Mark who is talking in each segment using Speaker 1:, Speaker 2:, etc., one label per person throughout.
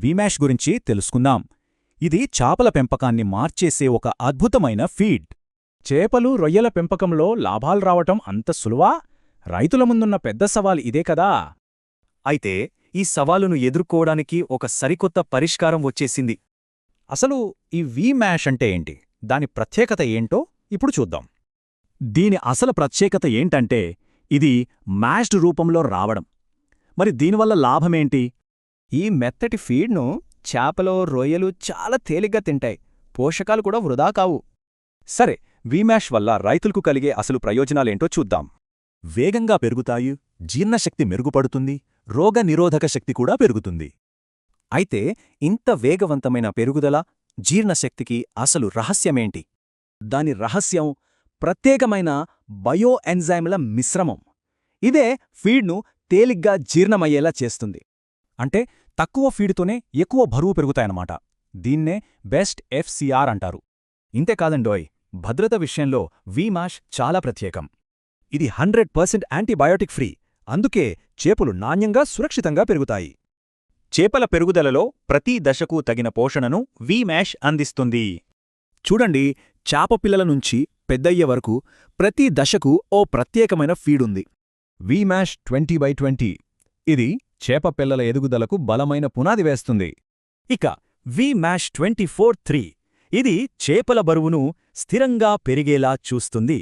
Speaker 1: వీమ్యాష్ గురించి తెలుసుకుందాం. ఇది చాపల పెంపకాన్ని మార్చేసే ఒక అద్భుతమైన ఫీడ్. చేపలు, రొయ్యల పెంపకంలో లాభాలు రావటం అంత సులువా? రైతుల ముందున్న పెద్ద సవాల్ ఇదే కదా.
Speaker 2: అయితే ఈ సవాలును ఎదుర్కోవడానికి ఒక సరికొత్త పరిష్కారం వచ్చేసింది.
Speaker 1: అసలు ఈ వీమ్యాష్ అంటే ఏంటి, దాని ప్రత్యేకత ఏంటో ఇప్పుడు చూద్దాం. దీని అసలు ప్రత్యేకత ఏంటంటే ఇది మ్యాష్డ్ రూపంలో రావడం. మరి దీనివల్ల లాభమేంటి?
Speaker 3: ఈ మెత్తటి ఫీడ్ను చేపలు, రొయ్యలు చాలా తేలిగ్గా తింటాయి. పోషకాలు కూడా వృధా కావు.
Speaker 2: సరే, వీమ్యాష్ వల్ల రైతులకు కలిగే అసలు ప్రయోజనాలేంటో చూద్దాం.
Speaker 4: వేగంగా పెరుగుతాయి, జీర్ణశక్తి మెరుగుపడుతుంది, రోగనిరోధక శక్తి కూడా పెరుగుతుంది.
Speaker 2: అయితే ఇంత వేగవంతమైన పెరుగుదల, జీర్ణశక్తికి అసలు రహస్యమేంటి?
Speaker 1: దాని రహస్యం ప్రత్యేకమైన బయో ఎంజైమ్ల మిశ్రమం. ఇదే ఫీడ్ను తేలిగ్గా జీర్ణమయ్యేలా చేస్తుంది. అంటే తక్కువ ఫీడ్తోనే ఎక్కువ బరువు పెరుగుతాయన్నమాట. దీన్నే బెస్ట్ ఎఫ్సిఆర్ అంటారు.
Speaker 4: ఇంతేకాదండోయ్, భద్రత విషయంలో వీమ్యాష్ చాలా ప్రత్యేకం. ఇది 100% యాంటీబయాటిక్ ఫ్రీ. అందుకే చేపలు నాణ్యంగా, సురక్షితంగా పెరుగుతాయి.
Speaker 2: చేపల పెరుగుదలలో ప్రతి దశకు తగిన పోషణను వీమ్యాష్ అందిస్తుంది.
Speaker 4: చూడండి, చేప పిల్లల నుంచి పెద్దయ్యే వరకు ప్రతి దశకు ఓ ప్రత్యేకమైన ఫీడుంది. వీమ్యాష్ 20/20 ఇది చేప పిల్లల ఎదుగుదలకు బలమైన పునాది వేస్తుంది.
Speaker 2: ఇక వీమ్యాష్ 24/3 ఇది చేపల బరువును స్థిరంగా పెరిగేలా చూస్తుంది.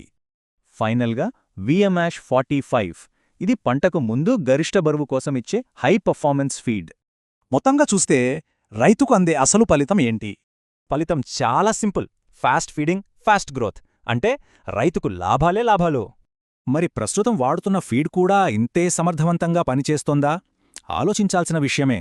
Speaker 2: ఫైనల్గా వీమ్యాష్ 45 ఇది పంటకు ముందు గరిష్ట బరువు కోసమిచ్చే హై పర్ఫార్మెన్స్ ఫీడ్.
Speaker 4: మొత్తంగా చూస్తే రైతుకు అందే అసలు ఫలితం ఏంటి?
Speaker 2: ఫలితం చాలా simple: fast feeding, fast growth. అంటే రైతుకు లాభాలే లాభాలు.
Speaker 4: మరి ప్రస్తుతం వాడుతున్న ఫీడ్ కూడా ఇంతే సమర్థవంతంగా పనిచేస్తోందా? ఆలోచించాల్సిన విషయమే.